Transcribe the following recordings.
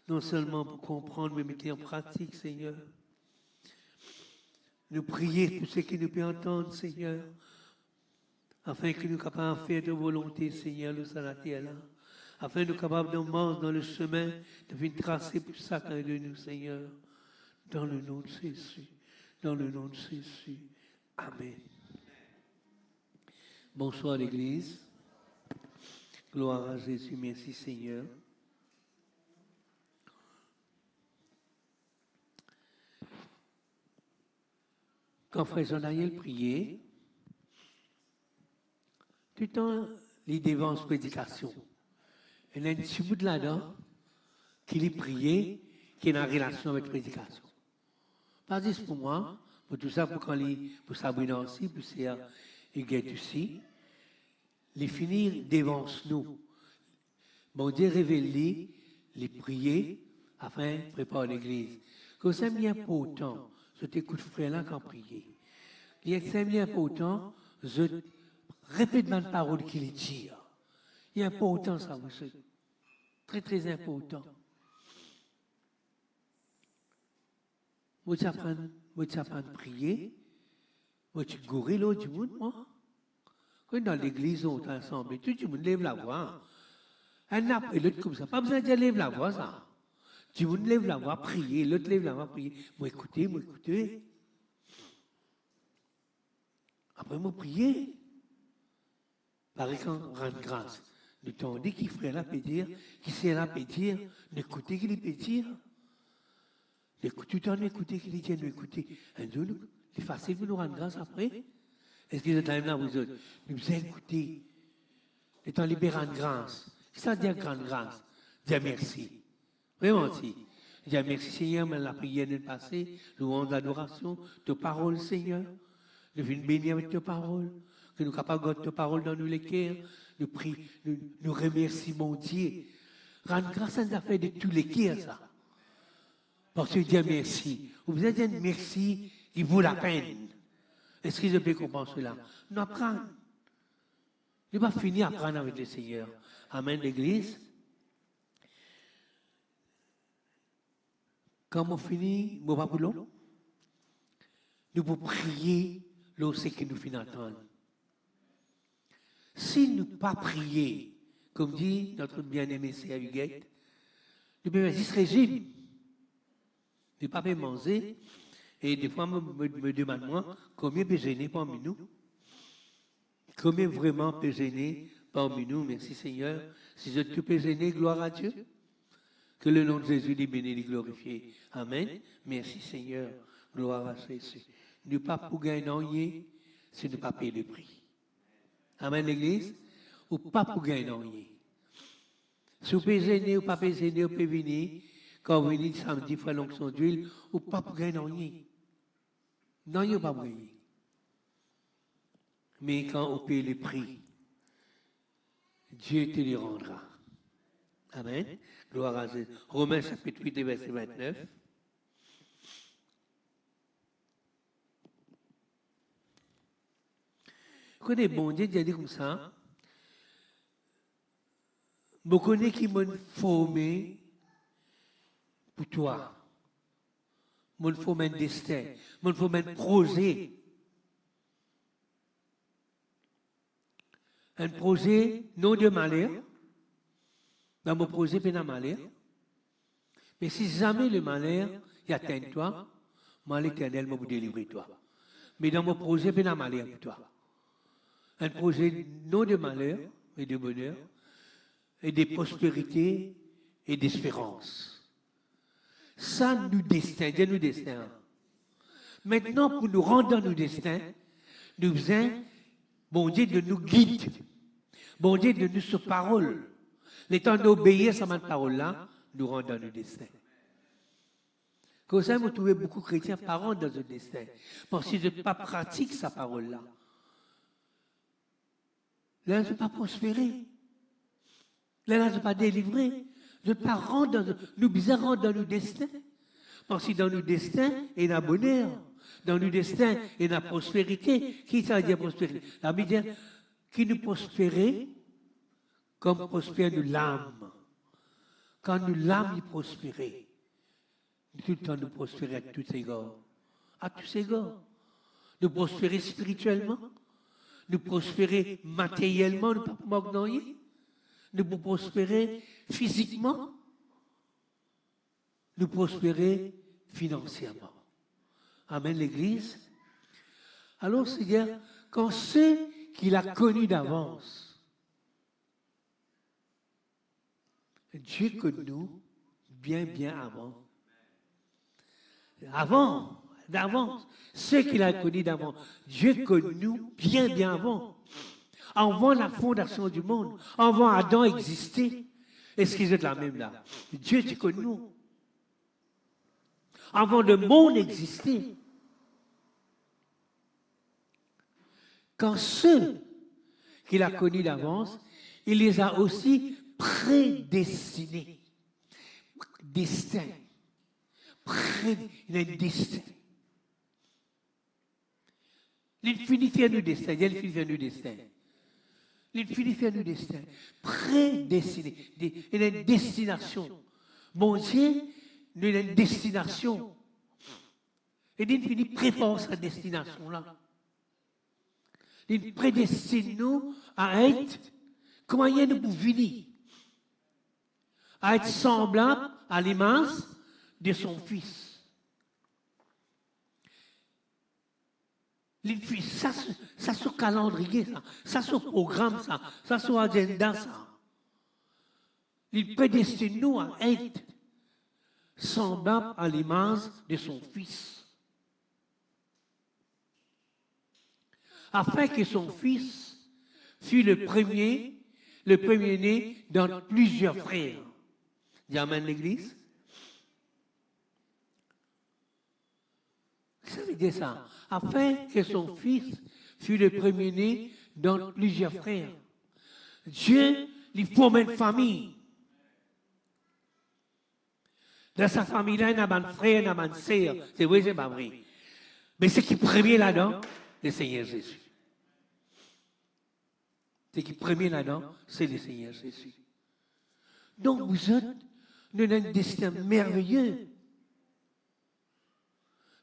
non seulement pour comprendre, mais mettre en pratique, Seigneur. Nous prier pour ceux qui nous peuvent entendre, Seigneur, afin que nous soyons capables de faire de volonté, Seigneur, nous à la terre là, afin que nous soyons capables de marcher dans le chemin, de venir tracer pour chacun de nous, Seigneur, dans le nom de Jésus, dans le nom de Jésus. Amen. Bonsoir l'Église. Gloire à Jésus, merci Seigneur. Quand Frère Jean-Daniel priait, tout le temps, il dévance prédication. Il y a un petit bout de là-dedans qui priait, qui est en relation avec la prédication. Pas juste pour moi, pour tout ça, pour Sabrina aussi, pour Séa et Guette aussi. Les finir dévance nous. Bon Dieu révèle les prier afin de préparer l'église. Que c'est bien important, je t'écoute frère là quand prier. Il est bien important, je répète ma parole qu'il tire. Il est important ça, monsieur. Très très important. Moi j'apprends à prier. Moi tu gourris l'autre du monde, moi. Quand dans l'église on est ensemble, tout le monde lève la voix. Un après l'autre comme ça. Pas besoin de lever la voix, ça. Tout le monde lève la voix, prier, l'autre lève la voix, prier. Moi écoutez. Après, moi prier. Pareil qu'on rend grâce. Le temps dit qu'il ferait là pétir, qu'il sait là pétir, d'écouter qu'il pétir. Tout le temps d'écouter qu'il tient d'écouter. Un jour, c'est facile de nous rendre grâce après. Est-ce que vous êtes là, vous autres? Nous allons écouter. Le temps libérant de grâce. Qu'est-ce que ça veut dire grande grâce? Dire merci. Vraiment, si. Dire merci, Seigneur, mais la prière est passée, louange d'adoration, tes paroles, Seigneur. Nous venons bénir avec tes paroles, que nous sommes capables de garder tes paroles dans nous les cœurs. Nous prions, nous remercions, mon Dieu. Rendre grâce à nous a fait de tous les cœurs, ça. Parce que dire merci. Vous avez dit merci qui vaut la peine. Est-ce que je peux comprendre cela? Nous apprenons. Nous ne pas finir à apprendre avec le Seigneur. Amen, l'Église. Quand on finit, on va pour l'eau. Nous pouvons prier lorsque nous finissons d'entendre. Si nous ne pas prier, comme dit notre bien-aimé C.A. Huguette, nous pouvons faire ce régime. Nous ne pas manger. Et des fois, me demande moi, combien peut gêner parmi nous? Combien vraiment peut gêner parmi nous? Merci Seigneur. Si je peux gêner, gloire à Dieu. Que le nom de Jésus est béni et glorifié. Amen. Merci Seigneur. Gloire à Jésus. Ne pas pour gagner, c'est ne pas payer le prix. Amen l'Église. Ou pas pour gagner. Si vous pouvez gêner ou pas pouvez gêner, vous pouvez venir. Quand vous venez samedi, frère l'onction d'huile, ou pas pour gagner. Non, il n'y a pas moyen. Mais quand on paye le prix, Dieu te le rendra. Amen. Gloire à Jésus. Romains chapitre 8, verset 29. Vous connaissez, bon Dieu, dit comme ça. Je connais qui m'ont formé pour toi. M'ont formé un destin. M'ont formé un projet. Un projet non de malheur. Dans mon projet, il y a malheur. Mais si jamais le malheur y atteint toi, moi, l'Éternel m'a délivré toi. Mais dans mon projet, il y a malheur pour toi. Un projet non de malheur, mais de bonheur, et de prospérité et d'espérance. Ça, nous destin, Dieu nous destin. Maintenant, pour nous rendre dans nos destins, nous faisons, bon Dieu, de nous guider. Bon Dieu, de nous sur parole. Le temps d'obéir à cette parole-là, nous rend dans nos destins. Comme ça, vous trouvez beaucoup de chrétiens parents dans un destin. Parce qu'ils ne pas pratiquent sa parole-là. Là, ils ne pas prospérer. Là, ils ne pas délivrer. Ils ne pas rendre nous bizarres rendre dans nos destins. Parce que dans nos destins, il y a bonheur. Dans nos destins, il y a prospérité. Qui ça veut dire prospérité? La Bible dit qui nous prospérait comme prospère de l'âme. quand nous l'âme prospérer, tout le temps nous prospérer à tous égards. À tous égards. Nous prospérer spirituellement, nous prospérer matériellement, nous ne pouvons pas rien. Nous pouvons prospérer physiquement, nous prospérer financièrement. Amen, l'Église. Alors, Seigneur, quand ceux qu'il a connus d'avance, Dieu connaît nous bien avant. D'avance. Ceux qu'il a connus d'avant, Dieu connaît nous bien avant. Avant la fondation du monde, avant Adam exister. Est-ce qu'ils êtes la même là? Dieu te connaît nous. Avant le monde existait. Quand ceux qu'il a connus d'avance, il les a aussi prédestinés. Destin. Il a un destin. L'infinité a un destin. Il y a l'infinité a un destin. L'infinité a un destin. Prédestiné. Il a une destination. Mon Dieu, il a une destination. Et l'infini prépare sa destination là. Il prédestine nous à être, comment il y a nous pour venir, à être semblable à l'image de son Fils. Ça c'est au calendrier, ça c'est au programme, ça c'est au agenda, ça. Il prédestine nous à être semblable à l'image de son Fils. Afin que son Fils fût le premier-né dans plusieurs frères. Dis amen, l'Église. Ça veut dire ça. Afin que son Fils fût le premier-né dans plusieurs frères. Dieu lui forme une famille. Dans sa famille-là, il y a un frère, il y a une sœur. C'est vrai, c'est pas vrai. Mais ce qui est premier là-dedans, le Seigneur Jésus. Ce qui est premier là-dedans, c'est le Seigneur Jésus. Donc vous êtes, nous avons un destin merveilleux.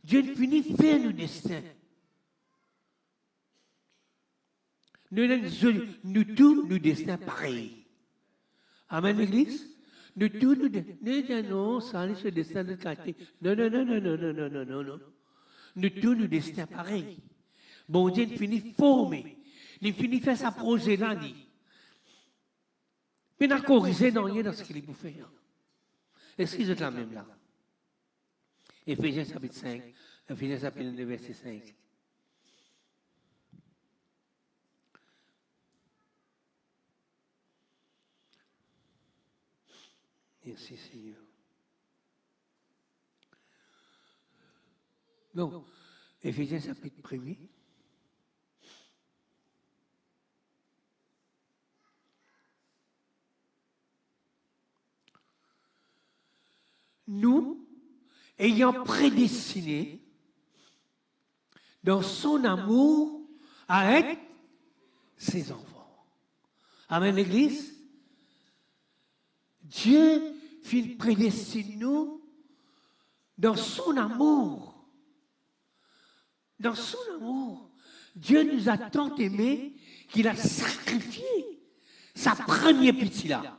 Dieu ne finit faire nos destins. Nous tous, nos destins pareils. Amen, l'Église? Nous tous, nous disons non, ça allait ce destin de quartier. Non. Nous tous, nos destins pareils. Bon Dieu ne finit former. Il finit faire sa projet là, dit. Mais il n'a corrigé dans rien dans ce qu'il est pour faire. Est-ce qu'ils êtes la même là? Éphésiens chapitre 5, Éphésiens chapitre 2, verset 5. Merci Seigneur. Donc, Éphésiens chapitre 1er. Nous, ayant prédestiné dans son amour à être ses enfants. Amen, l'Église. Dieu prédestine nous dans son amour. Dans son amour. Dieu nous a tant aimés qu'il a sacrifié sa première petite là.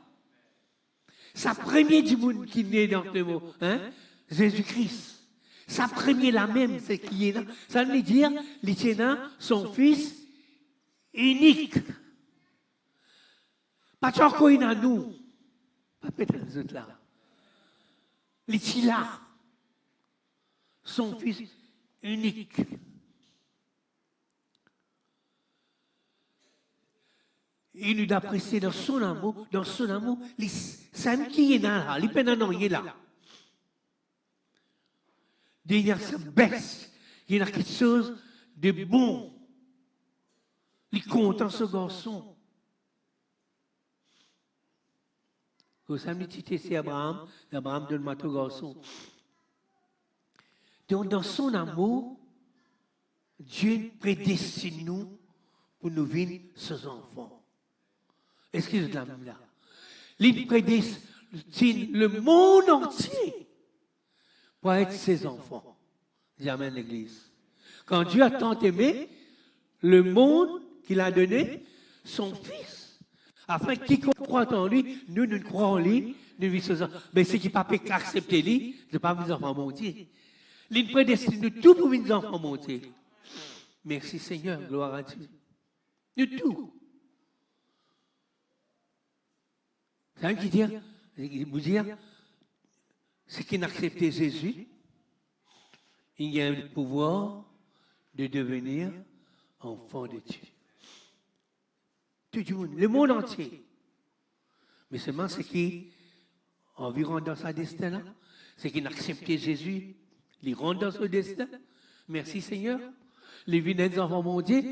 Sa première du monde qui naît dans le mot, hein? Jésus-Christ. Sa première la même, c'est qui est là. Ça veut dire, l'Éternel, son Fils unique. Pas encore il a nous. Pas peut-être les autres là. L'Éternel, son Fils unique. Il nous a pressé dans son amour, c'est qui est là, il est là. Il y a sa baisse, il y a quelque chose de bon. Il est content ce garçon. Vous savez, c'est Abraham donne-moi ton garçon. Donc dans son amour, Dieu prédestine nous pour nous vivre ses enfants. Est-ce que vous êtes là même là? le monde entier pour être ses enfants. Amen, l'Église. Quand Dieu a tant aimé le monde qu'il a donné, son Fils, afin que quiconque croit en lui, nous croyons en lui, nous vivons. Mais ceux qui ne peuvent pas accepter lui, ne pas nous enfants monter. Il prédestine tout pour nous enfants monter. Merci Seigneur, gloire à Dieu. De tout. C'est un qui dit, vous dire, ceux qui n'acceptent Jésus, il y a le pouvoir de devenir enfant de Dieu. Tout le monde, le monde entier. Mais seulement ceux qui, environ dans sa destin là, ceux qui n'acceptent Jésus, ils rentrent dans ce destin. Merci Seigneur. Les vilains enfants mondiaux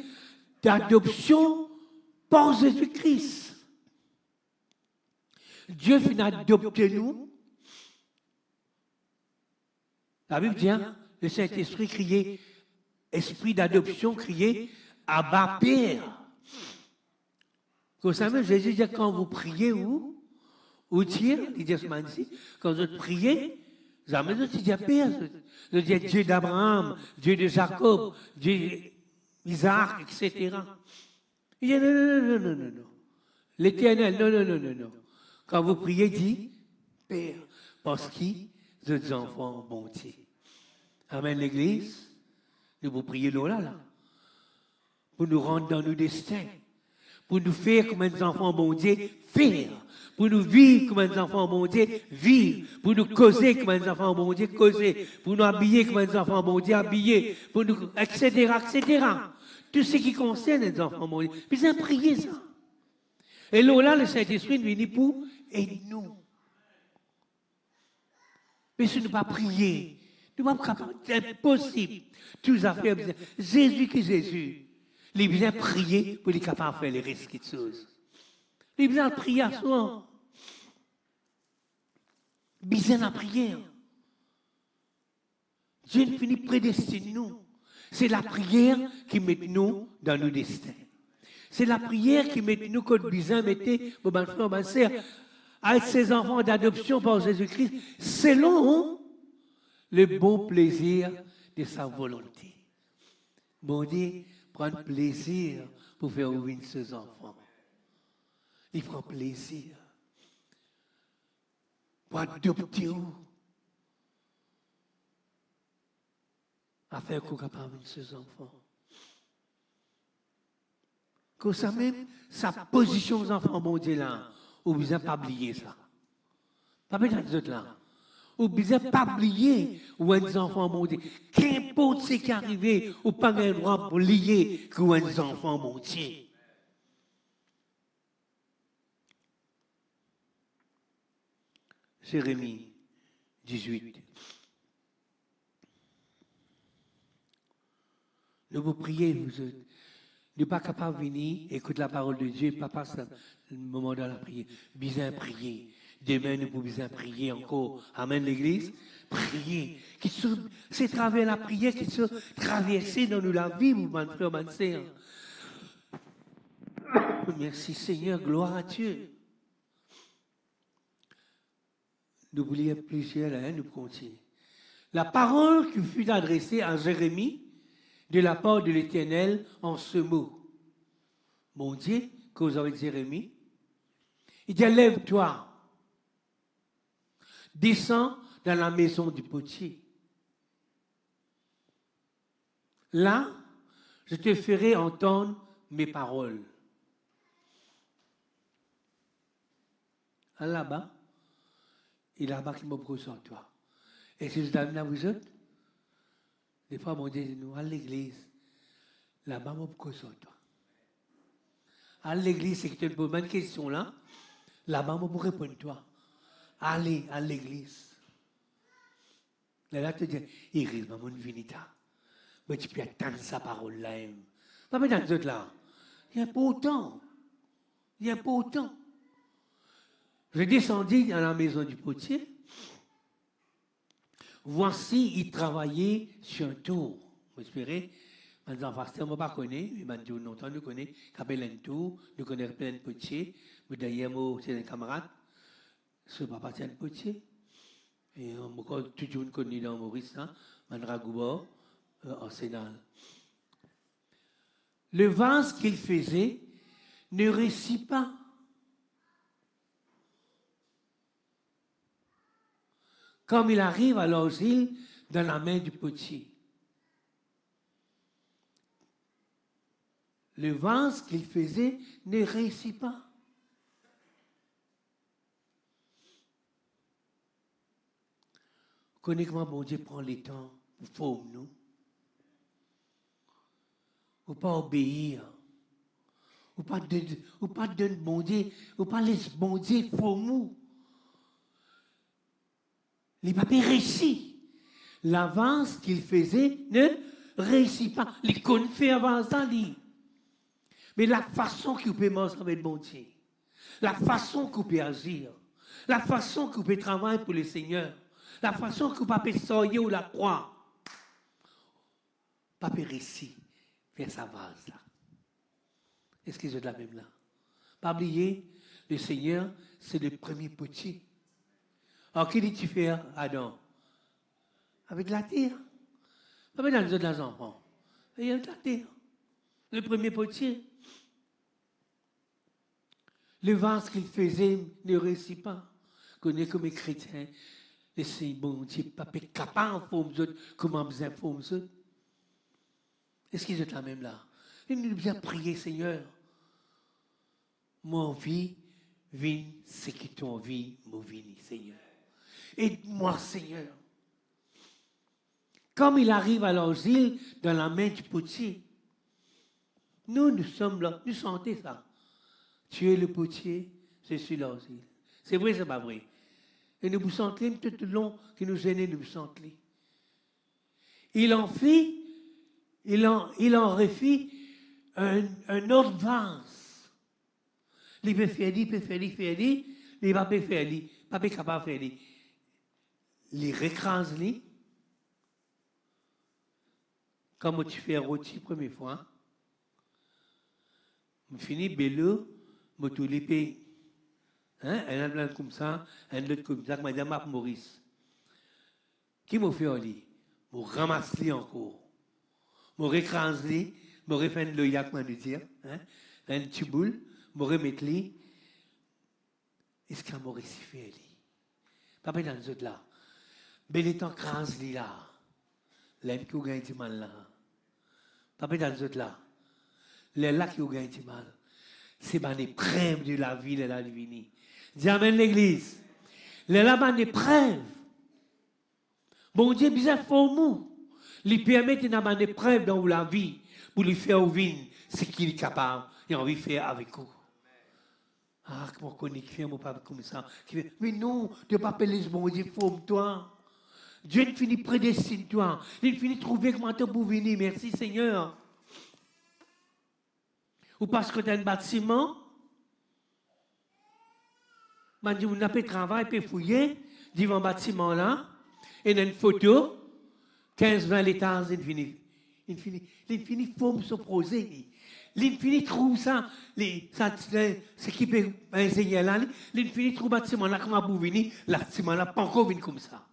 d'adoption par Jésus-Christ. Dieu finit d'adopter nous. La Bible dit, le Saint-Esprit criait, esprit d'adoption criait, Abba Père. Vous savez, Jésus dit, quand vous priez, ou dire, il dit ici, quand vous priez, jamais vous dites Père, vous dites Dieu d'Abraham, Dieu de Jacob, Dieu d'Isaac, etc. Il dit non. L'Éternel, non. Quand vous priez, dit Père, parce qu'il êtes enfants bon Dieu. Amen, l'Église. Nous vous prions là, pour nous rendre dans nos destins, pour nous faire comme des enfants bon Dieu, faire, pour nous vivre comme des enfants bon Dieu, vivre, pour nous causer comme des enfants bon Dieu, causer, pour nous habiller comme des enfants bon Dieu, habiller, pour nous, etc. Tout ce qui concerne les enfants bon Dieu. Puis c'est prier ça. Et là, le Saint-Esprit vient pour aider-nous. Mais si nous ne pas prier, nous ne sommes pas capables, c'est impossible. Tous affaires, Jésus qui Jésus, il a besoin de prier pour être capable de faire les risques de choses. Il a besoin de prier à soi. Besoin de prière. Dieu finit prédestine nous. C'est la prière qui met nous dans nos destins. C'est la prière qui met nous, comme besoin mettez, mon frère, ma sœur, à ses enfants d'adoption par Jésus-Christ, selon le bon plaisir de sa volonté. Bon Dieu prend plaisir pour faire ouvrir ses enfants. Il prend plaisir pour adopter à faire qu'on soit capable de ses enfants. Que ça même, sa position aux enfants, mon Dieu, là, ou besoin pas oublier ça. Pas besoin de autres là. Ou besoin pas oublier où les enfants, mon Dieu. Qu'importe ce qui est arrivé, ou pas un droit pour lier que les enfants, mon Dieu. Jérémie 18. Nous vous priez, vous êtes. Ne pas capable de venir, écouter la parole de Dieu, pas passer le moment de la prière. Besoin prier. Demain, nous pouvons besoin prier encore. Amen, l'Église. Prier. C'est travers la prière qui se traverser dans nous la vie, mon frère, ma sœur. Merci Seigneur, gloire à Dieu. Nous voulions plusieurs là, nous continuons. La parole qui fut adressée à Jérémie, de la part de l'Éternel en ce mot. Mon Dieu, cause avec Jérémie, il dit, lève-toi, descends dans la maison du potier. Là, je te ferai entendre mes paroles. Là-bas, il a marqué mon procès en toi. Et si je t'amène à vous autres, des fois, mon Dieu dit nous, à l'église, là-bas, mon procès en toi. À l'église, c'est que tu te poses une question là, là-bas, mon pour répondre toi. Allez à l'église. Là, tu dis, il risque mon vinita. Mais tu peux attendre sa parole là. Pas mettre dans les autres là. Il n'y a pas autant. Il n'y a pas autant. Je descendis dans la maison du potier. Voici, il travaillait sur un tour. Vous espérez? Maintenant, pasteur, je ne pas connais, mais maintenant, longtemps, nous connaissons, qu'appelle un tour, nous connaissons plein de potiers, mais d'ailleurs, c'est un camarade. Ce papa tient le potier. Et encore toujours connu dans Maurice, hein, Mandragouba, en Sénal. Le vase qu'il faisait ne réussit pas. Comme il arrive à l'asile dans la main du potier. Le vase qu'il faisait ne réussit pas. Vous connaissez comment bon Dieu prend le temps pour former nous? Ou pas obéir. Ou pas donner bon Dieu, ou pas laisser bon Dieu former nous. Il n'a pas réussi. L'avance qu'il faisait ne réussit pas. Il connaît faire avance dans lui. Mais la façon qu'il peut manger avec bon Dieu, la façon qu'il peut agir, la façon qu'il peut travailler pour le Seigneur, la façon qu'il peut sortir ou la croix, pas réussir faire sa vase là. Est-ce que j'ai de la même là? Pas oublier, le Seigneur, c'est le premier potier. Alors, qu'est-ce que tu fais, Adam? Avec la terre. Pas dans les autres enfants. Il y a de la terre. Le premier potier. Le vase qu'il faisait ne réussit pas. Connais comme les chrétiens. Et c'est bon Dieu, pas capable de former autres, comment vous informer autres. Est-ce qu'ils sont la même là? Il nous a prié, Seigneur. Mon vie, vigne, c'est que ton vie, mon vie, Seigneur. Aide-moi, Seigneur. Comme il arrive à l'asile dans la main du potier, nous sommes là, nous sentons ça. Tu es le potier, je suis l'asile. C'est vrai, c'est pas vrai. Et nous vous sentons tout le long que nous gênons, nous vous sentons. Il en refit un autre vase. Il peut faire, il peut faire, il va pas faire, il pas capable de faire. Il récrase, comme tu fais rôti la première fois. Je finis bello, je tout l'épée. Un blanc comme ça, un autre comme ça, madame Maurice. Qui m'a fait en lit? Je ramasse lui encore. Je récrase lui, je refais le yak, je dire, un petit boule, je remets lui. Est-ce qu'il m'a réussi à faire? Pas dans les autres là. Mais les temps crase lui là. L'aime qui a gagné du mal là. Pas dans les autres là. Les là qui ont gagné du mal. C'est une épreuve de la vie de la divinité. Dis amen l'église. Les là, c'est une épreuve. Bon Dieu, bizarre, faut mou. Il permet une épreuve dans la vie pour lui faire vivre ce qu'il est capable et envie de faire avec vous. Ah, comment on connaît qui fait mon papa comme ça? Mais non, tu ne peux pas appeler ce bon Dieu, forme-toi. Dieu ne finit prédestine-toi. Il finit trouver comment tu peux venir. Merci Seigneur. Ou parce que tu as un bâtiment, on a fait travail, puis fouiller, devant un bâtiment là, et dans une photo, 15-20 étages, il finit forme se poser. Il finit trouve ça, ce qui peut enseigner là, il finit trouve le bâtiment là, comment vous venez, le bâtiment là, pas encore venir comme ça.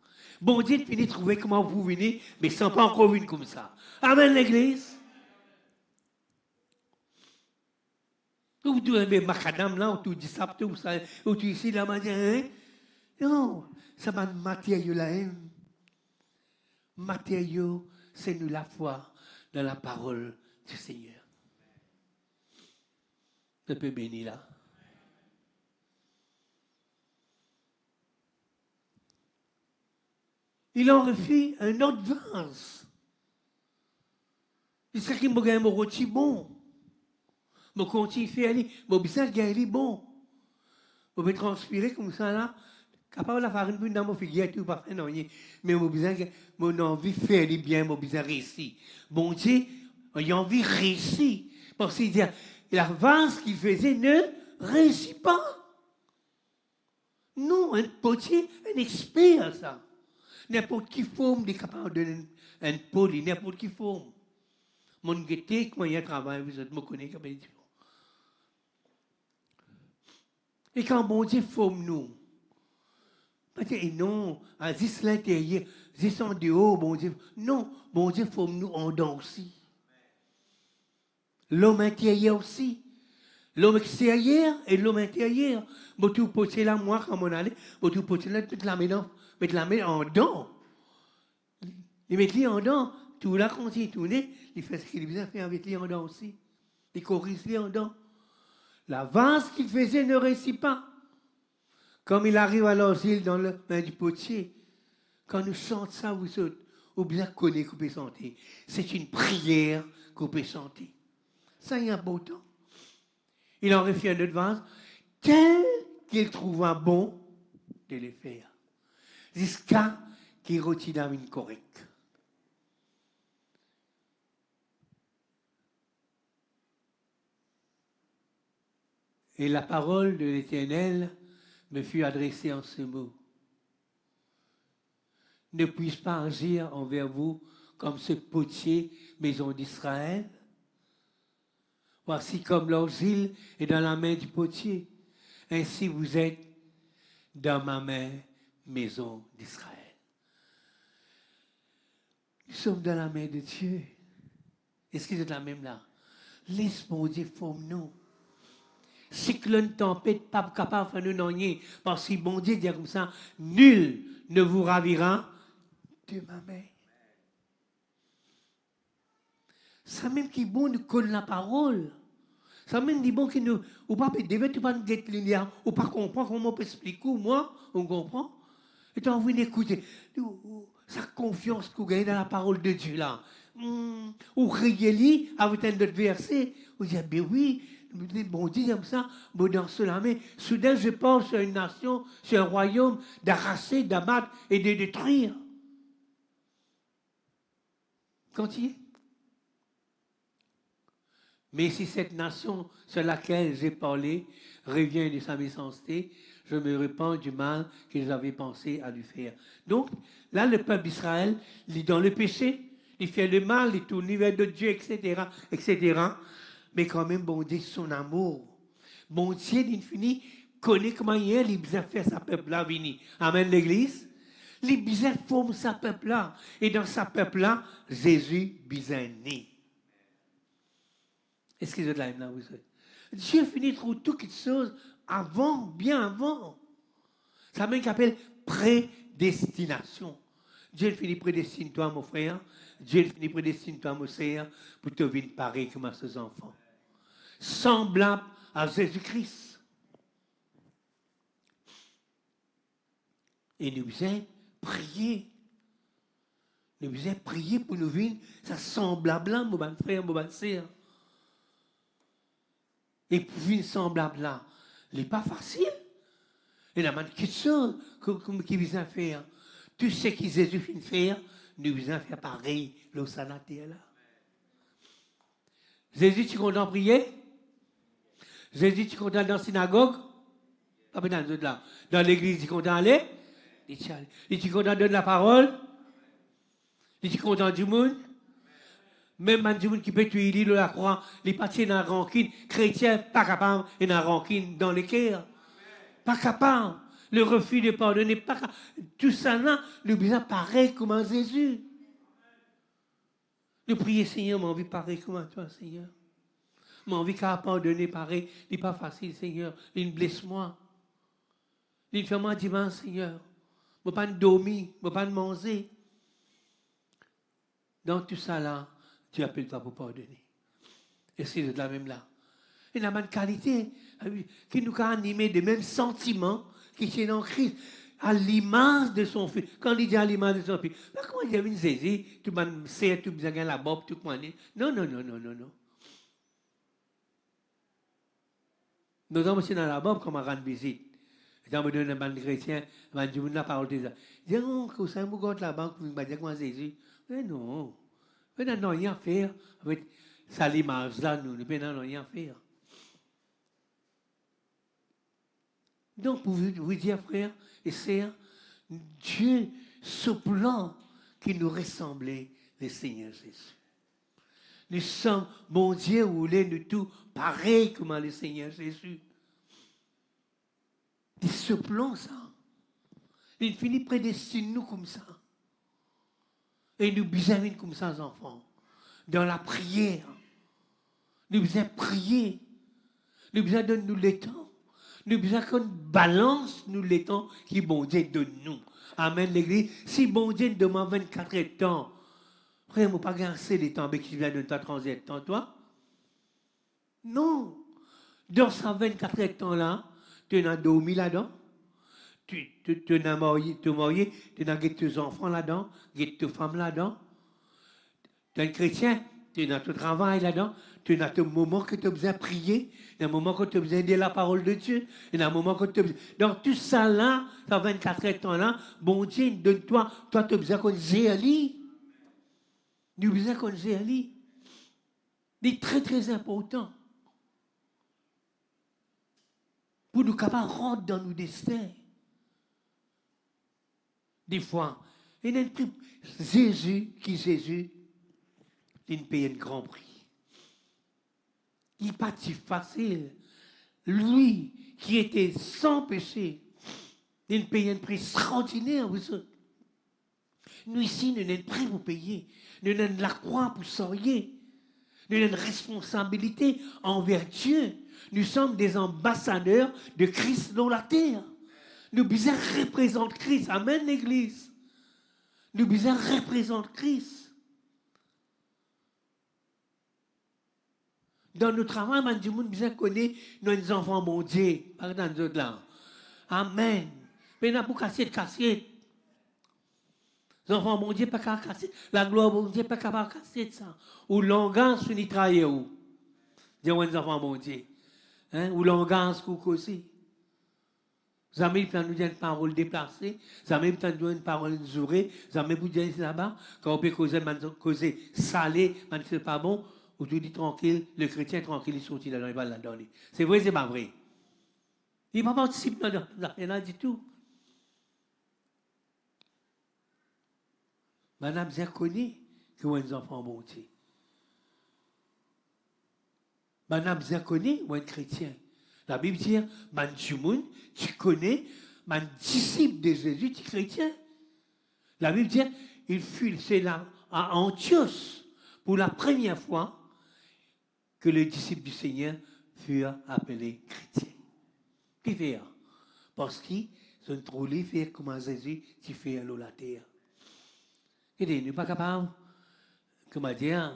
Bon Dieu, il finit trouver comment vous venez, mais sans pas encore venir comme ça. Amen l'église. Ou tu es macadam là, ou tu dis ça, ou tu ici là, hein? Non, ça m'a matériau là, hein? Matériau, c'est nous la foi dans la parole du Seigneur. Je peux bénir là. Il en refit un autre vase. Il sait qu'il m'a gagné mon rôti bon. Mon continue fait aller, mon bizarre gagne bon. Je vais transpirer comme ça là. Capable de faire une dans mon figure, tout pas fait non. Mais mon bizarre, mon envie de faire bien, mon bizarre réussir. Bon Dieu, il a envie de réussir. Parce qu'il dit, l'avance qu'il faisait ne réussit pas. Non, un potier, un expert à ça. N'importe qui forme est capable de donner un poli, n'importe qui forme. Mon guetté, quand il y a travail, vous êtes me connaissez comme il dit. Et quand bon Dieu forme nous, Et non, à 10 l'intérieur, 10 en dehors, bon Dieu. Non, bon Dieu, faut nous en dedans aussi. L'homme intérieur aussi. L'homme extérieur et l'homme intérieur. Bon, tout poser là, moi, comme on allait, bon, tout poser là, mettre la main en dedans. Il met les en dedans. Tout là, quand il tourne, il fait ce qu'il a fait avec les en dedans aussi. Il corrige les en dedans. La vase qu'il faisait ne réussit pas. Comme il arrive à l'asile dans le main du potier, quand nous chantons ça, vous autres, ou bien connaître qu'on peut sentir. C'est une prière qu'on peut sentir. Ça, il y a beau temps. Il en refait un autre vase, tel qu'il trouva bon de le faire. Jusqu'à qu'il retire une correcte. Et la parole de l'Éternel me fut adressée en ce mot. Ne puis-je pas agir envers vous comme ce potier, maison d'Israël? Voici comme l'argile est dans la main du potier, ainsi vous êtes dans ma main, maison d'Israël. Nous sommes dans la main de Dieu. Est-ce que vous êtes la même là? Laisse mon Dieu forme-nous. Cyclone, tempête, pas capable de faire nous rien. Parce que bon Dieu dit comme ça, nul ne vous ravira de ma main. Ça même qui est bon nous colle la parole. Ça même dit bon que nous, ou pas devait tu pas nous guetter l'univers, ou pas comprendre comment on peut expliquer, moi, on comprend. Et tu as envie d'écouter. Sa confiance que vous gagnez dans la parole de Dieu là. Ou riez avec un autre verset. Vous dites, ben oui, bon Dieu comme ça, bon dans cela, mais soudain je pense sur une nation, sur un royaume, d'arracher, d'abattre et de détruire. Continuez. Mais si cette nation sur laquelle j'ai parlé revient de sa méchanceté, je me repens du mal qu'ils avaient pensé à lui faire. Donc, là, le peuple d'Israël, il est dans le péché, il fait le mal, il tourne vers de Dieu, etc., etc. Mais quand même, bon Dieu, son amour. Bon Dieu, d'infini, connaît comment il a fait sa peuple-là venir. Amen, l'Église. Il a forme sa peuple-là. Et dans sa peuple-là, Jésus est né. Est-ce que vous êtes là, vous êtes? Dieu finit trop toutes choses avant, bien avant. Ça même qu'appelle prédestination. Dieu finit prédestine toi, mon frère. Dieu finit prédestine toi, mon sœur, pour te venir pareil comme à ses enfants. Semblable à Jésus-Christ. Et nous avons prié. Nous avons prié pour nous venir, ça semblable là, mon bon frère, mon bonne sœur. Et pour venir semblable là, il n'est pas facile. Il y a quelque chose qui vient à faire. Tout ce que Jésus vient faire, nous vient faire pareil, le sanataire là. Jésus, tu comptes en prier? Jésus, tu comptes dans la synagogue? Pas dans là. Dans l'église, tu comptes aller? Et tu comptes donner la parole? Et tu comptes du monde? Même un monde qui peut tuer l'île de la croix, les partis dans la rancune, chrétiens, pas capable, et dans la rancune dans les cœurs. Pas capable. Le refus de pardonner, pas capable. Tout ça là, nous besoin pareil comme à Jésus. Nous prions, Seigneur, j'ai envie de pareil comme à toi, Seigneur. J'ai envie de pardonner pareil. Ce n'est pas facile, Seigneur. Il blesse-moi. Il fait moi dimanche, Seigneur. Je ne peux pas dormir, je ne peux pas manger. Dans tout ça là, Dieu appelle toi pour pardonner. Et c'est de la même là. Et la même qualité qui nous a animés des mêmes sentiments qui sont dans Christ, à l'image de son fils. Quand il dit à l'image de son fils, comment il y avait une saisie, tout le monde sait, tout le monde a la bobe, tout le monde. Non, non, non, non, non, non. Nous sommes aussi dans la bobe comme on rend visite. Quand on me donne un ban chrétien, on dit la parole de ça. Il dit, non, que ça me goûte la banque, vous me dites comment Jésus. Mais non. Nous n'avons rien à faire avec ça, l'image là, nous n'avons rien à faire. Donc, pour vous dire, frères et sœurs, Dieu, ce plan qui nous ressemblait, le Seigneur Jésus. Nous sommes, mon Dieu, voulait nous tous pareil comme le Seigneur Jésus. Et ce plan, ça. Il finit prédestine nous comme ça. Et nous besoin comme ça, les enfants. Dans la prière. Nous besoin prier. Nous besoin donner nous le temps. Nous besoin qu'on balance nous le temps qui bon Dieu donne nous. Amen, l'église. Si bon Dieu nous demande 24 heures de temps, frère, moi pas gagner les temps, mais qui vient de ta transit de temps, toi? Non. Dans ces 24 heures de temps-là, tu as dormi là-dedans. Tu as marié, tu as tes enfants là-dedans, tes femmes là-dedans. Tu es un chrétien, tu as ton travail là-dedans, tu as ton moment que tu as besoin de prier, il y a un moment que tu as besoin de la parole de Dieu, il y a un moment que tu as besoin. Donc tout ça là, ça 24 heures de temps là, bon Dieu, donne-toi, toi tu as besoin qu'on zéali. Tu as besoin qu'on zéali. C'est très très important. Pour nous capables de rentrer dans nos destins. Des fois, il y a un prix. Jésus, il paye un grand prix. Il n'est pas si facile. Lui, qui était sans péché, il paye un prix extraordinaire. Nous ici, nous avons un prix pour payer. Nous avons la croix pour soigner. Nous avons une responsabilité envers Dieu. Nous sommes des ambassadeurs de Christ dans la terre. Nous besoin représenter Christ. Amen, l'Église. Nous besoin représenter Christ. Dans notre travail, nous avons besoin de connaître nos enfants, mon Dieu. Par dans nous autres là. Amen. Mais nous pour casser. Les enfants, mon Dieu, pas qu'à casser. La gloire, mon Dieu, pas qu'à casser ça. Ou langage, finit travailler où? Dis aux enfants, mon Dieu. Hein? Ou langage, aussi. Jamais il nous dire une parole déplacée, jamais il nous dire une parole zourée, jamais vous dire là-bas, quand on peut causer salé, c'est pas bon, ou tu dis tranquille, le chrétien tranquille, il sortit là-dedans, il va là-dedans. C'est vrai, c'est pas vrai. Il ne participe pas dans là du tout. Madame bien connaît que vous êtes enfants bon Dieu. Madame bien connaît ou un chrétien. La Bible dit, tu connais, man disciple de Jésus, tu es chrétien. La Bible dit, c'est là, à Antioche, pour la première fois, que les disciples du Seigneur furent appelés chrétiens. Qui fait? Parce qu'ils ont trouvé faire comme Jésus, qui fait à la terre. Et nous ne sommes pas capables, comment dire,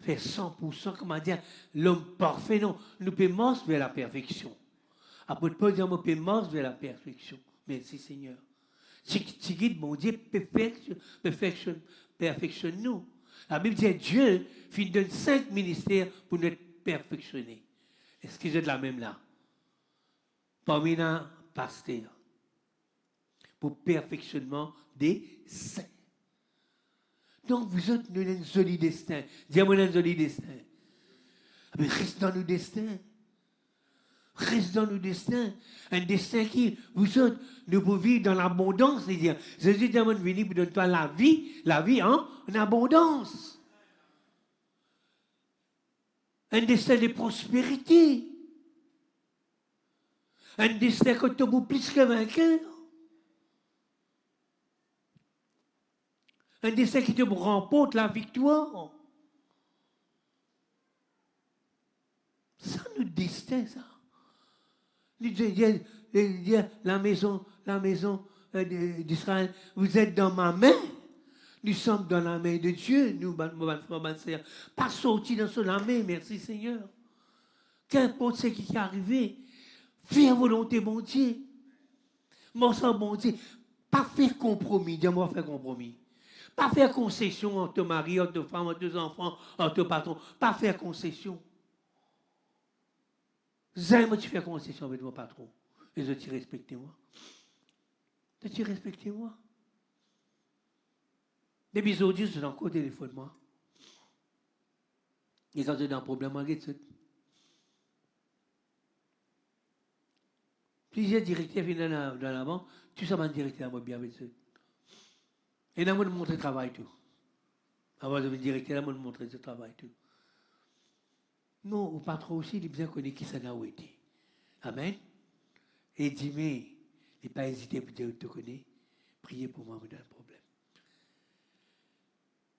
faire 100%, comment dire, l'homme parfait, non. Nous pouvons marcher vers la perfection. Après, Paul dit, nous pouvons marcher vers la perfection. Merci Seigneur. Tu guides, mon Dieu, perfectionne-nous. La Bible dit, Dieu donne 5 ministères pour nous perfectionner. Est-ce que j'ai de la même là? Parmi les pasteurs. Pour perfectionnement des saints. Donc, vous êtes un joli destin. Dis-moi un joli destin. Mais reste dans nos destins. Reste dans nos destins. Un destin qui, vous autres, nous pouvons vivre dans l'abondance. C'est-à-dire, Jésus est venu pour donner toi la vie en abondance. Un destin de prospérité. Un destin que tu as plus que vainqueur. Un destin qui te remporte la victoire. Ça, notre destin, ça. La maison d'Israël, vous êtes dans ma main. Nous sommes dans la main de Dieu, nous, ma sœur. Pas sortis dans la main, merci Seigneur. Qu'importe ce qui est arrivé, faire volonté, bon Dieu. Mon sang, bon Dieu. Pas faire compromis, dis-moi faire compromis. Pas faire concession entre ton mari, entre ton femme, entre tes enfants, entre ton patron. Pas faire concession. Jamais tu fais concession avec mon patron. Et je te respecte moi. Tu respectes moi. Depuis aujourd'hui, je suis dans le téléphone moi. Et quand j'ai un problème, je regarde. Plusieurs directeurs viennent dans l'avant, tout ça m'a directeur bien avec eux. Et là, moi, je montre le travail tout. Avant de venir directeur, là, moi, je montre le travail tout. Non, au patron aussi, il est bien connu qui ça n'a été. Amen. Et dit, mais, Et pas hésiter pour dire, je te connais, priez pour moi, vous donne un problème.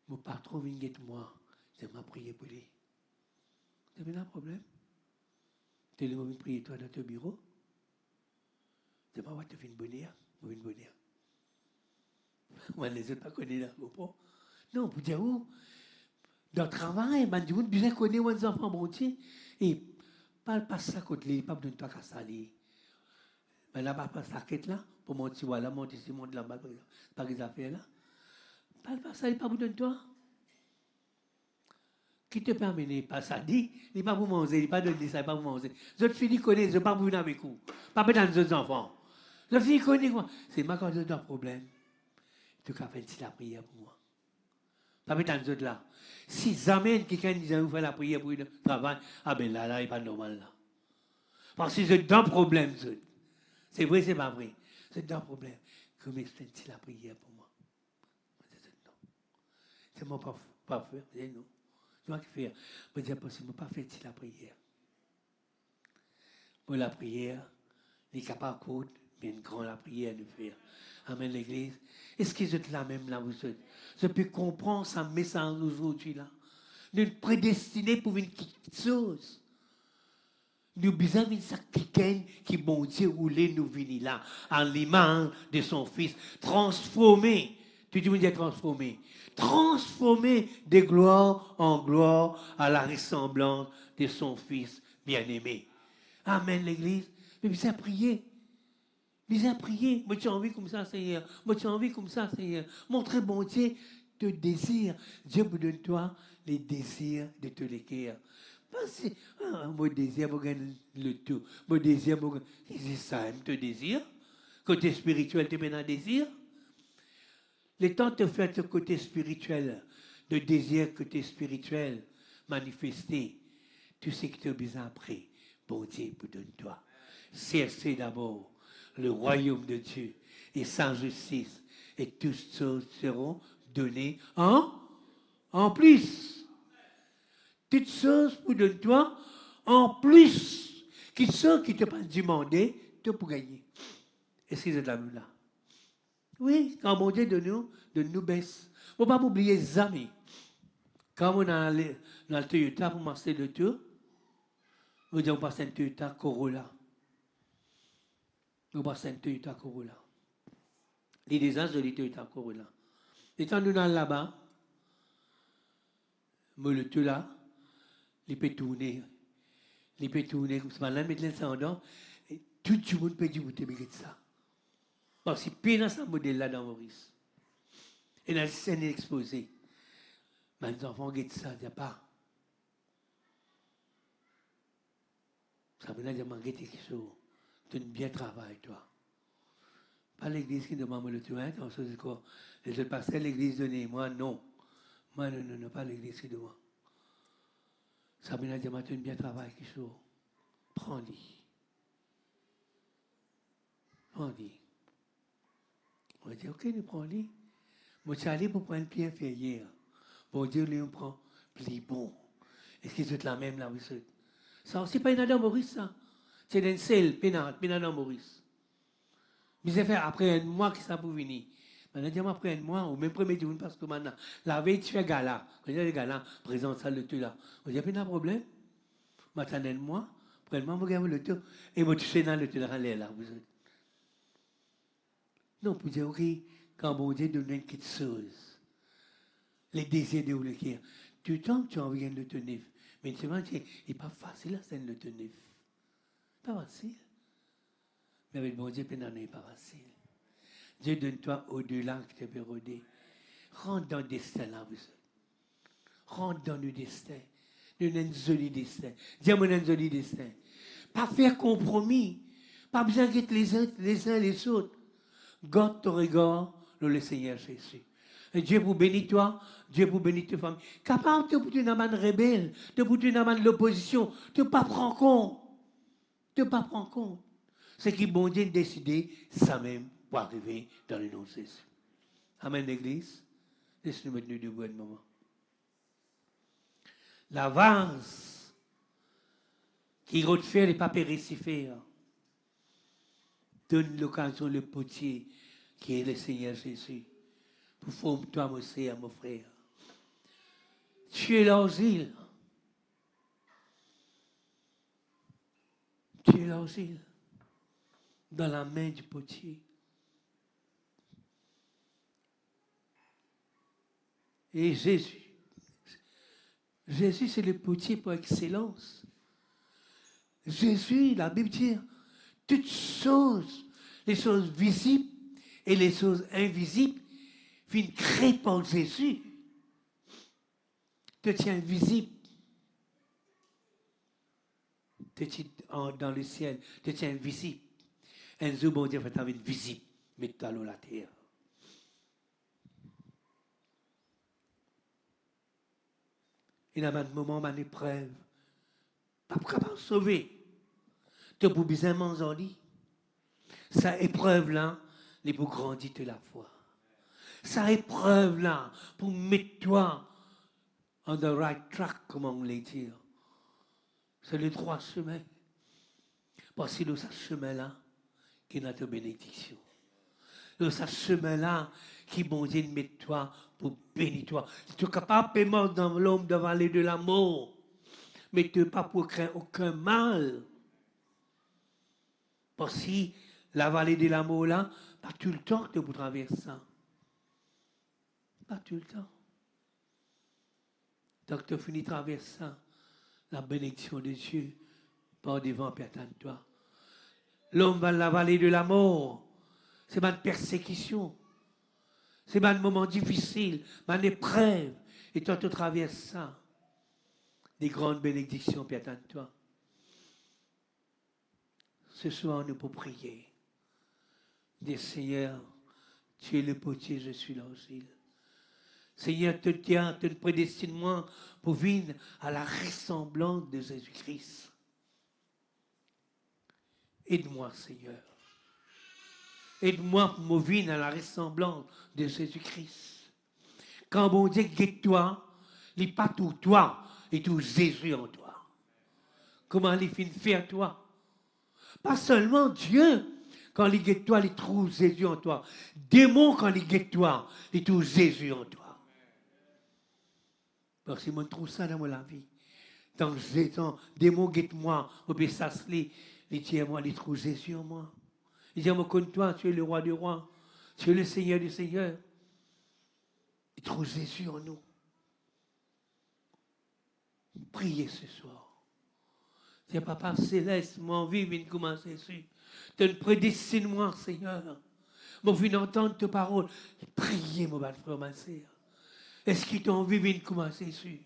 Mon patron vient guetter moi, c'est m'a prier pour lui. Tu as un problème? Tu es venu prier toi dans ton bureau? C'est pas moi qui te fais une bonne heure, une bonne heure. Moi, les autres pas connaissent là, non, pour dire où? Dans le travail, je dis, bien connaître les enfants, bon Dieu. Et pas ça contre lui, pas besoin de toi qu'à salir. Mais là, pas ça quête là, pour monter, voilà, monter ce monde là-bas, par les affaires là. Pas ça, il pas besoin de toi. Qui te permet, pas ça dit, il n'est pas pour manger, il n'est pas donné ça, il n'est pas pour manger. Les autres filles connaissent, je ne pas pour venir avec vous. Pas dans les autres enfants. Les filles connaissent quoi? C'est moi quand j'ai un problème. Tu as fait la prière pour moi. Pas dans les autres là. Si jamais quelqu'un dit vous faites la prière pour le travail, ah ben là, il n'est pas normal là. Parce que c'est un problème. C'est vrai, c'est pas vrai. C'est un problème. Comment explique la prière pour moi? C'est moi pas faire. Non. Je dois faire. Je dis possible, je ne pas faire la prière. Pour la prière, les capables de bien grand la prière de faire. Amen l'église. Est-ce que vous êtes là même là, vous êtes? Je peux comprendre ce message aujourd'hui là. Nous sommes prédestinés pour une petite chose. Nous avons besoin de quelqu'un qui, bon Dieu, voulait nous venir là, en l'image de son Fils, transformé. Tu dis, dire transformé. Transformé de gloire en gloire à la ressemblance de son Fils bien-aimé. Amen, l'Église. Mais vous avez prié. Vous avez prié. Moi, tu as envie comme ça, Seigneur. Moi, tu as envie comme ça, Seigneur. Montrez, bon Dieu, te désir. Dieu vous donne toi les désirs de tous les cœurs. Parce que mon désir, vous gagnez le tout. Mon désir, vous gagnez. C'est ça, te désir. Côté spirituel, tu mets un désir. Le temps de faire ce côté spirituel, de désir côté spirituel manifesté, tu sais que tu as besoin après. Bon Dieu, pour donne-toi. Cherchez d'abord le royaume de Dieu et sa justice, et toutes choses seront données en plus. Toutes choses pour donner-toi en plus. Qui sont qui te pas demandé, tu pour gagner. Est-ce que vous êtes là? Oui, quand mon Dieu de nous baisse. Il ne faut pas oublier les amis. Quand on a dans le Toyota pour marcher le tour, on dit on passe un Toyota Corolla. On passe un Toyota Corolla. Les designs de Toyota Corolla. Et quand nous allons là-bas, le tour là, il peut tourner. Il peut tourner comme ça. Là, mettre l'encendant, et tout le monde peut dire, vous te méritez ça. Parce que c'est dans ce modèle-là dans Maurice. Et dans la scène exposée. Mais les enfants guettent ça, il n'y a pas. Ça veut dire que je quelque chose. Tu bien travail, toi. Pas l'église qui demande le tout, hein, c'est quoi? Les autres pasteurs, l'église donnez-moi, non. Moi, non, pas l'église qui demande. Ça veut dire que tu bien travail, quelque chose. Prends-le. Prends-le. On va dire, ok, nous prenons-le. Moi, je suis allé pour prendre Pierre Ferrière. Bon Dieu, lui, on prend plus bon. Est-ce que c'est la même là, vous êtes? Ça aussi, pas une Adam Maurice, ça. C'est une seule, pénale, Adam Maurice. Mais c'est fait après un mois que ça pour venir. Maintenant, après un mois, ou même premier jour, parce que maintenant, la veille, tu fais gala. Quand il y a des galas, présente ça, le tout là. On dit, il n'y a pas de problème. Maintenant, un mois, après un mois, je regarde le tout. Et moi, tu sais dans le tout là, vous êtes. Non, pour dire, ok, quand bon Dieu donne une petite chose, les désirs de le cœur, tout le temps tu as envie de le tenir. Mais c'est vrai qu'il n'est pas facile à le tenir. Pas facile. Mais avec bon Dieu, il n'est pas facile. Dieu donne-toi au-delà que tu peux rôder. Rentre dans le destin là, vous êtes. Rentre dans le destin. Donne un joli destin. Dis-moi un joli destin. Pas faire compromis. Pas besoin d'être les uns les autres. Garde ton regard, le Seigneur Jésus. Et Dieu vous bénit toi, Dieu vous bénit ta famille. Capable de pour une amende rebelle, de pour une amende de l'opposition, de ne pas prendre compte. De ne pas prendre compte. C'est qui bon Dieu décidé, ça même, pour arriver dans le nom de Jésus. Amen, l'Église. Laisse-nous mettre debout un moment. La vase qui refait les papiers récifés. donne l'occasion, le potier, qui est le Seigneur Jésus, pour former toi, mon Seigneur, mon frère. Tu es l'asile. Tu es l'asile dans la main du potier. Et Jésus, c'est le potier par excellence. Jésus, la Bible dit, toutes choses, les choses visibles et les choses invisibles, viennent créées par Jésus. Te tiens visible. Te tiens dans le ciel. Te tiens visible. Un jour, bon Dieu, va t'avoir visible. Mets-toi à la terre. Il y a un moment, une épreuve. Pas capable de sauver. Tu as besoin de manger. Cette épreuve-là, les pour grandir de la foi. Cette épreuve-là, pour mettre toi on the right track, comme on l'a dit. C'est le droit chemin. Parce que c'est ce chemin-là qui est notre bénédiction. C'est ce chemin-là qui, bon Dieu, met toi pour bénir toi. Si tu es capable de mort dans l'homme de vallée de la mort, mais tu n'es pas pour craindre aucun mal. Parce que la vallée de la mort, là, pas tout le temps que tu peux traverser ça. Pas tout le temps. Donc tu finis de traverser ça, la bénédiction de Dieu par devant et attends toi. L'homme va dans la vallée de la mort. C'est une persécution. C'est un moment difficile, une épreuve. Et toi, tu traverses ça. Des grandes bénédictions, puis attends-toi. Ce soir, nous pouvons prier. Dis, Seigneur, tu es le potier, je suis l'asile. Seigneur, te tiens, te prédestine-moi pour venir à la ressemblance de Jésus-Christ. Aide-moi, Seigneur. Aide-moi pour me venir à la ressemblance de Jésus-Christ. Quand bon Dieu guette-toi, il n'est pas tout toi, et tout Jésus en toi. Comment il finit faire toi? Pas seulement Dieu, quand il guette-toi, il trouve Jésus en toi. Démon, quand il guette-toi, il trouve Jésus en toi. Parce que moi, je trouve ça dans ma vie. Tant que démon guette-moi, au Bessasli, il dit à moi, il trouve Jésus en moi. Il dit à moi, comme toi, tu es le roi du roi. Tu es le Seigneur du Seigneur. Il trouve Jésus en nous. Priez ce soir. Dis, Papa Céleste, moi, envie de commencer Jésus. Tu prédestine-moi, Seigneur. Moi, je viens d'entendre tes paroles. Priez, mon frère, ma sœur. Est-ce que tu as envie de commencer Jésus?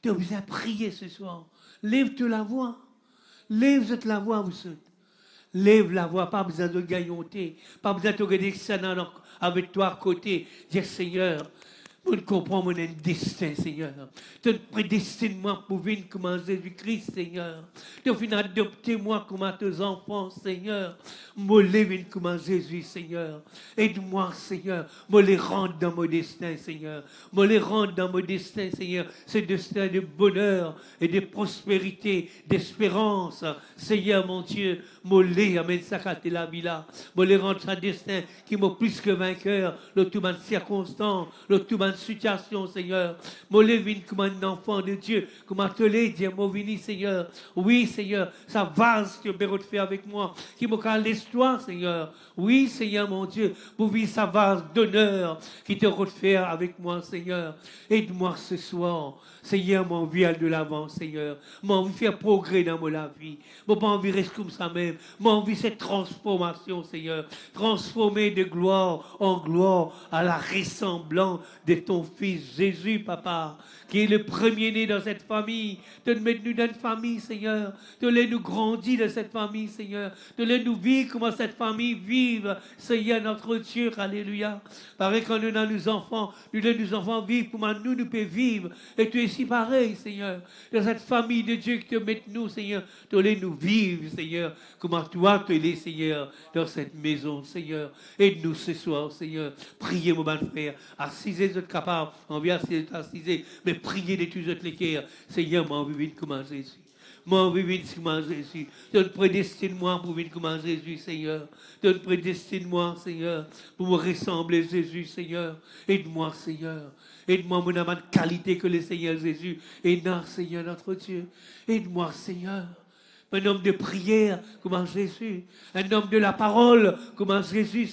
Tu as besoin de prier ce soir. Lève-toi la voix. Lève-toi la voix, vous êtes. Lève la voix, pas besoin de gagnoter, pas besoin de regarder ça avec toi à côté. Dis, Seigneur, je comprends mon destin, Seigneur. Tu prédestines-moi pour venir comme Jésus-Christ, Seigneur. Tu viens adopter moi comme tes enfants, Seigneur. Me lève comme Jésus, Seigneur. Aide-moi, Seigneur. Me les rendre dans mon destin, Seigneur. Me les rendre dans mon destin, Seigneur. Ce destin de bonheur et de prospérité, d'espérance. Seigneur, mon Dieu, me les amène ça à la vie là. Me les rendre un destin qui m'a plus que vainqueur. Le tout man circonstance, le tout man situation, Seigneur. Moi, lève comme un enfant de Dieu, comme un atelier, Dieu, moi, vini, Seigneur. Oui, Seigneur, ça vase que tu faire avec moi, qui me cale l'histoire, Seigneur. Oui, Seigneur, mon Dieu, pour vivre sa vase d'honneur, qui te refaire avec moi, Seigneur. Aide-moi ce soir. Seigneur, mon vie de l'avant, Seigneur. Moi, envie de faire progrès dans ma vie. Moi, pas envie de rester comme ça même. Moi, envie de cette transformation, Seigneur. Transformer de gloire en gloire à la ressemblance de ton Fils Jésus, Papa, qui est le premier-né dans cette famille. De nous mettre dans une famille, Seigneur. De nous grandir dans cette famille, Seigneur. De nous vivre comment cette famille vive, Seigneur, notre Dieu. Alléluia. Pareil, quand nous avons nos enfants, nous enfants vivre comment nous pouvons vivre. Et tu es si pareil, Seigneur. Dans cette famille de Dieu que tu mets nous, Seigneur. De nous vivre, Seigneur. Comment toi, tu es, Seigneur, dans cette maison, Seigneur. Aide-nous ce soir, Seigneur. Priez, mon bon frère. Assisez, vous êtes capable. On vient assiser. Mais priez de tous les cœurs. Seigneur, moi, envie de commencer ici. Moi, vivre comme Jésus. Tu prédestine-moi pour vivre comme Jésus, Seigneur. Tu prédestine-moi, Seigneur, pour me ressembler à Jésus, Seigneur. Aide-moi, Seigneur. Aide-moi, mon amant de qualité que le Seigneur Jésus est dans, Seigneur, notre Dieu. Aide-moi, Seigneur. Un homme de prière comme Jésus. Un homme de la parole comme Jésus.